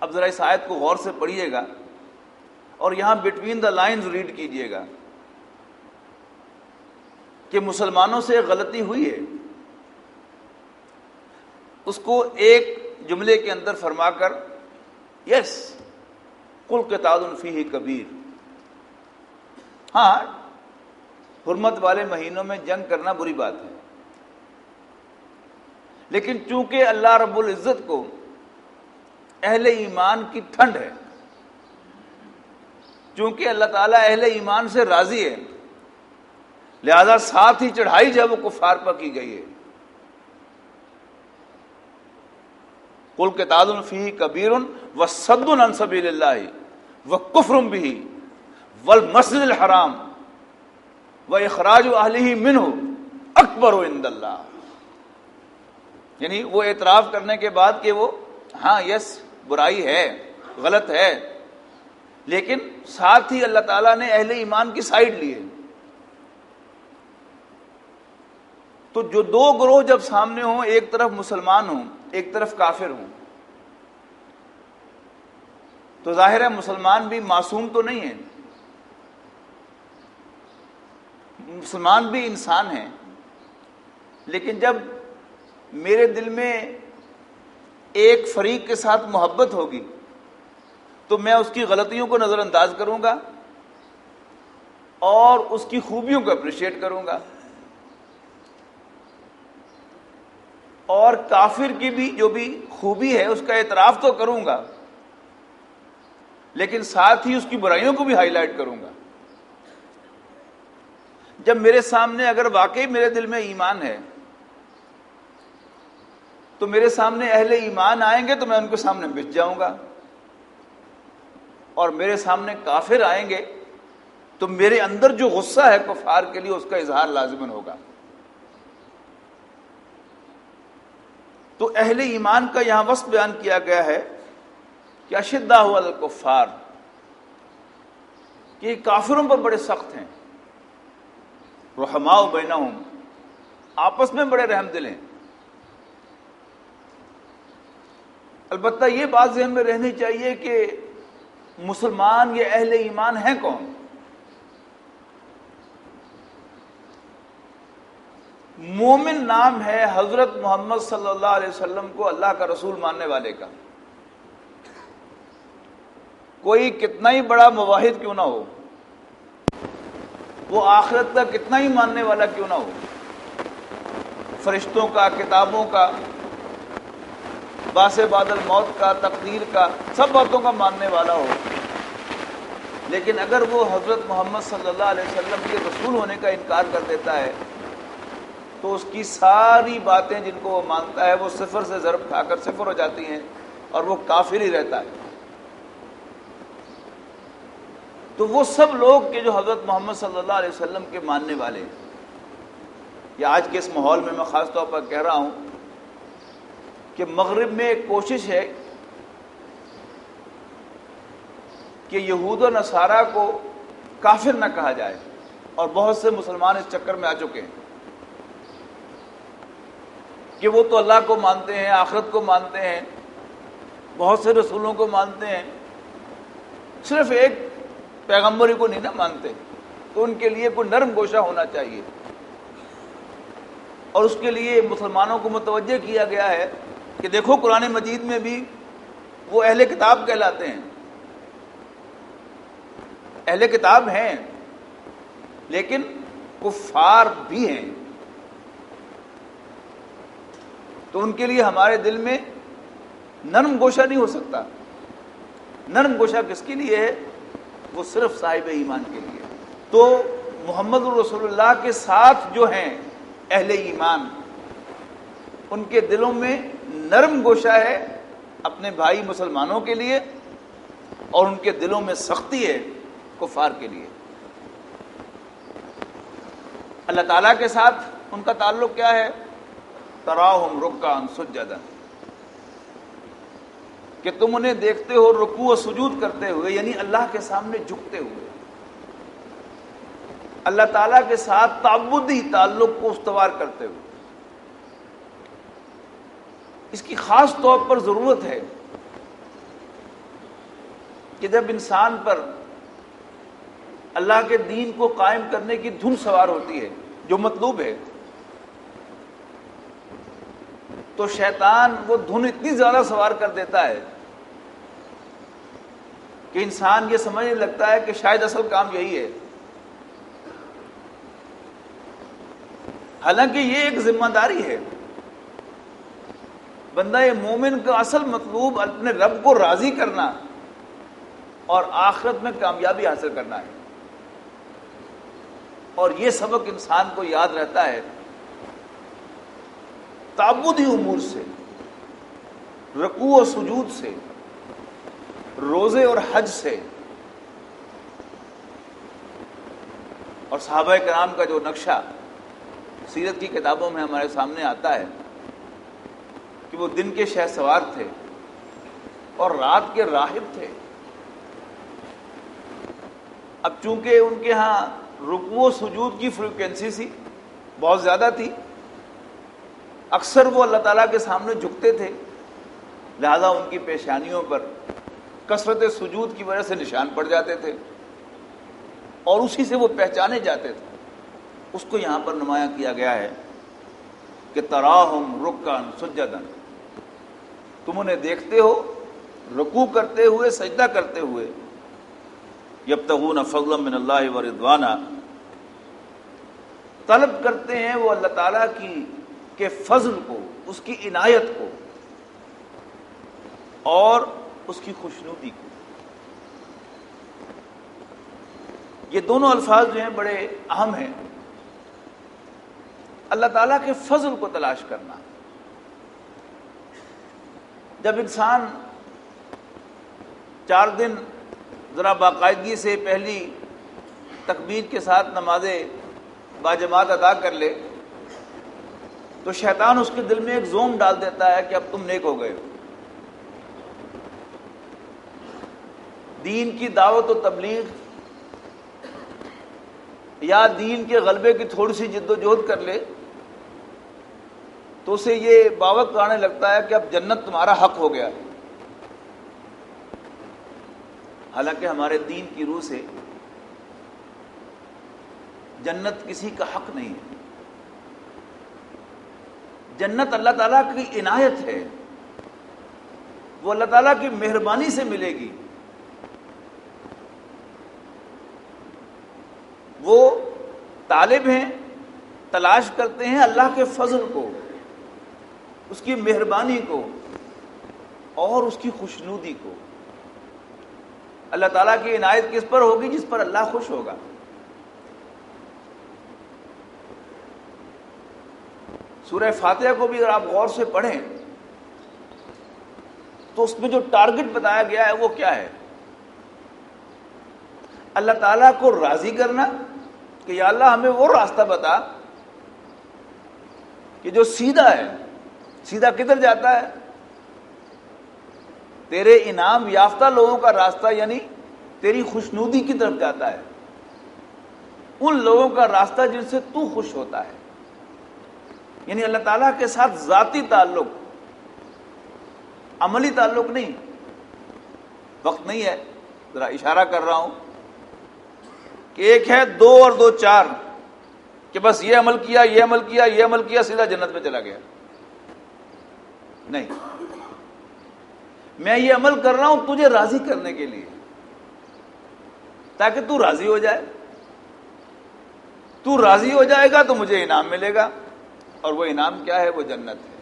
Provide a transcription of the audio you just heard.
اب ذرا اس آیت کو غور سے پڑھیے گا اور یہاں بٹوین دا لائنز ریڈ کیجئے گا کہ مسلمانوں سے غلطی ہوئی ہے، اس کو ایک جملے کے اندر فرما کر یس قل قتال فیہ کبیر، ہاں حرمت والے مہینوں میں جنگ کرنا بری بات ہے، لیکن چونکہ اللہ رب العزت کو اہل ایمان کی ٹھنڈ ہے، چونکہ اللہ تعالیٰ اہل ایمان سے راضی ہے، لہذا ساتھ ہی چڑھائی جب وہ کفار پر کی گئی ہے۔ قل قتال فیہ کبیر وصد عن سبیل اللہ وکفر بہ والمسجد الحرام واخراج اہلہ منہ اکبر عند اللہ، یعنی وہ اعتراف کرنے کے بعد کہ وہ ہاں یس برائی ہے، غلط ہے، لیکن ساتھ ہی اللہ تعالیٰ نے اہل ایمان کی سائیڈ لی ہے۔ تو جو دو گروہ جب سامنے ہوں، ایک طرف مسلمان ہوں ایک طرف کافر ہوں، تو ظاہر ہے مسلمان بھی معصوم تو نہیں ہے، مسلمان بھی انسان ہیں، لیکن جب میرے دل میں ایک فریق کے ساتھ محبت ہوگی تو میں اس کی غلطیوں کو نظر انداز کروں گا اور اس کی خوبیوں کو اپریشیٹ کروں گا، اور کافر کی بھی جو بھی خوبی ہے اس کا اعتراف تو کروں گا، لیکن ساتھ ہی اس کی برائیوں کو بھی ہائی لائٹ کروں گا۔ جب میرے سامنے اگر واقعی میرے دل میں ایمان ہے تو میرے سامنے اہل ایمان آئیں گے تو میں ان کے سامنے مٹ جاؤں گا، اور میرے سامنے کافر آئیں گے تو میرے اندر جو غصہ ہے کفار کے لیے اس کا اظہار لازماً ہوگا۔ تو اہل ایمان کا یہاں وصف بیان کیا گیا ہے کہ اشداء علی الکفار، کہ یہ کافروں پر بڑے سخت ہیں، رحماء بینہم، آپس میں بڑے رحم دل ہیں۔ البتہ یہ بات ذہن میں رہنی چاہیے کہ مسلمان یہ اہل ایمان ہیں کون؟ مومن نام ہے حضرت محمد صلی اللہ علیہ وسلم کو اللہ کا رسول ماننے والے کا، کوئی کتنا ہی بڑا موحد کیوں نہ ہو، وہ آخرت کا کتنا ہی ماننے والا کیوں نہ ہو، فرشتوں کا، کتابوں کا، باس بعد الموت کا، تقدیر کا، سب باتوں کا ماننے والا ہو، لیکن اگر وہ حضرت محمد صلی اللہ علیہ وسلم کے رسول ہونے کا انکار کر دیتا ہے تو اس کی ساری باتیں جن کو وہ مانتا ہے وہ صفر سے ضرب کھا کر صفر ہو جاتی ہیں اور وہ کافر ہی رہتا ہے۔ تو وہ سب لوگ کہ جو حضرت محمد صلی اللہ علیہ وسلم کے ماننے والے ہیں، یا آج کے اس ماحول میں میں خاص طور پر کہہ رہا ہوں کہ مغرب میں ایک کوشش ہے کہ یہود و نصارہ کو کافر نہ کہا جائے، اور بہت سے مسلمان اس چکر میں آ چکے ہیں کہ وہ تو اللہ کو مانتے ہیں، آخرت کو مانتے ہیں، بہت سے رسولوں کو مانتے ہیں، صرف ایک پیغمبری کو نہیں نہ مانتے، تو ان کے لیے کوئی نرم گوشہ ہونا چاہیے، اور اس کے لیے مسلمانوں کو متوجہ کیا گیا ہے کہ دیکھو قرآن مجید میں بھی وہ اہل کتاب کہلاتے ہیں، اہل کتاب ہیں لیکن کفار بھی ہیں، تو ان کے لیے ہمارے دل میں نرم گوشہ نہیں ہو سکتا۔ نرم گوشہ کس کے لیے ہے؟ وہ صرف صاحب ایمان کے لیے۔ تو محمد الرسول اللہ کے ساتھ جو ہیں اہل ایمان، ان کے دلوں میں نرم گوشہ ہے اپنے بھائی مسلمانوں کے لیے، اور ان کے دلوں میں سختی ہے کفار کے لیے۔ اللہ تعالیٰ کے ساتھ ان کا تعلق کیا ہے؟ تراہم رکعا سجدا، کہ تم انہیں دیکھتے ہو رکوع و سجود کرتے ہوئے، یعنی اللہ کے سامنے جھکتے ہوئے، اللہ تعالیٰ کے ساتھ تعبدی تعلق کو استوار کرتے ہوئے۔ اس کی خاص طور پر ضرورت ہے کہ جب انسان پر اللہ کے دین کو قائم کرنے کی دھن سوار ہوتی ہے، جو مطلوب ہے، تو شیطان وہ دھن اتنی زیادہ سوار کر دیتا ہے کہ انسان یہ سمجھنے لگتا ہے کہ شاید اصل کام یہی ہے، حالانکہ یہ ایک ذمہ داری ہے۔ بندہ مومن کا اصل مطلوب اپنے رب کو راضی کرنا اور آخرت میں کامیابی حاصل کرنا ہے، اور یہ سبق انسان کو یاد رہتا ہے تعبدی امور سے، رکوع و سجود سے، روزے اور حج سے، اور صحابہ کرام کا جو نقشہ سیرت کی کتابوں میں ہمارے سامنے آتا ہے کہ وہ دن کے شہ سوار تھے اور رات کے راہب تھے۔ اب چونکہ ان کے ہاں رکوع و سجود کی فریکوینسی سی بہت زیادہ تھی، اکثر وہ اللہ تعالیٰ کے سامنے جھکتے تھے، لہذا ان کی پیشانیوں پر کثرت سجود کی وجہ سے نشان پڑ جاتے تھے اور اسی سے وہ پہچانے جاتے تھے۔ اس کو یہاں پر نمایاں کیا گیا ہے کہ تراہم رکعن سجدن، تم انہیں دیکھتے ہو رکوع کرتے ہوئے، سجدہ کرتے ہوئے، یبتغون فضلا من اللہ ورضوانا، طلب کرتے ہیں وہ اللہ تعالیٰ کی کے فضل کو، اس کی عنایت کو اور اس کی خوشنودی کو۔ یہ دونوں الفاظ جو ہیں بڑے اہم ہیں۔ اللہ تعالیٰ کے فضل کو تلاش کرنا، جب انسان 4 دن ذرا باقاعدگی سے پہلی تکبیر کے ساتھ نماز باجماعت ادا کر لے تو شیطان اس کے دل میں ایک زوم ڈال دیتا ہے کہ اب تم نیک ہو گئے ہو۔ دین کی دعوت و تبلیغ یا دین کے غلبے کی تھوڑی سی جد و جہد کر لے تو اسے یہ باوق آنے لگتا ہے کہ اب جنت تمہارا حق ہو گیا۔ حالانکہ ہمارے دین کی روح سے جنت کسی کا حق نہیں ہے، جنت اللہ تعالیٰ کی عنایت ہے، وہ اللہ تعالیٰ کی مہربانی سے ملے گی۔ وہ طالب ہیں، تلاش کرتے ہیں اللہ کے فضل کو، اس کی مہربانی کو اور اس کی خوشنودی کو۔ اللہ تعالیٰ کی عنایت کس پر ہوگی؟ جس پر اللہ خوش ہوگا۔ سورہ فاتحہ کو بھی اگر آپ غور سے پڑھیں تو اس میں جو ٹارگٹ بتایا گیا ہے وہ کیا ہے؟ اللہ تعالیٰ کو راضی کرنا کہ یا اللہ ہمیں وہ راستہ بتا کہ جو سیدھا ہے۔ سیدھا کدھر جاتا ہے؟ تیرے انعام یافتہ لوگوں کا راستہ، یعنی تیری خوشنودی کی طرف جاتا ہے، ان لوگوں کا راستہ جن سے تو خوش ہوتا ہے۔ یعنی اللہ تعالیٰ کے ساتھ ذاتی تعلق، عملی تعلق نہیں۔ وقت نہیں ہے، ذرا اشارہ کر رہا ہوں کہ ایک ہے 2 اور 2 4 کہ بس یہ عمل کیا، یہ عمل کیا، یہ عمل کیا، سیدھا جنت میں چلا گیا۔ نہیں، میں یہ عمل کر رہا ہوں تجھے راضی کرنے کے لیے، تاکہ تو راضی ہو جائے۔ تو راضی ہو جائے گا تو مجھے انعام ملے گا، اور وہ انعام کیا ہے؟ وہ جنت ہے۔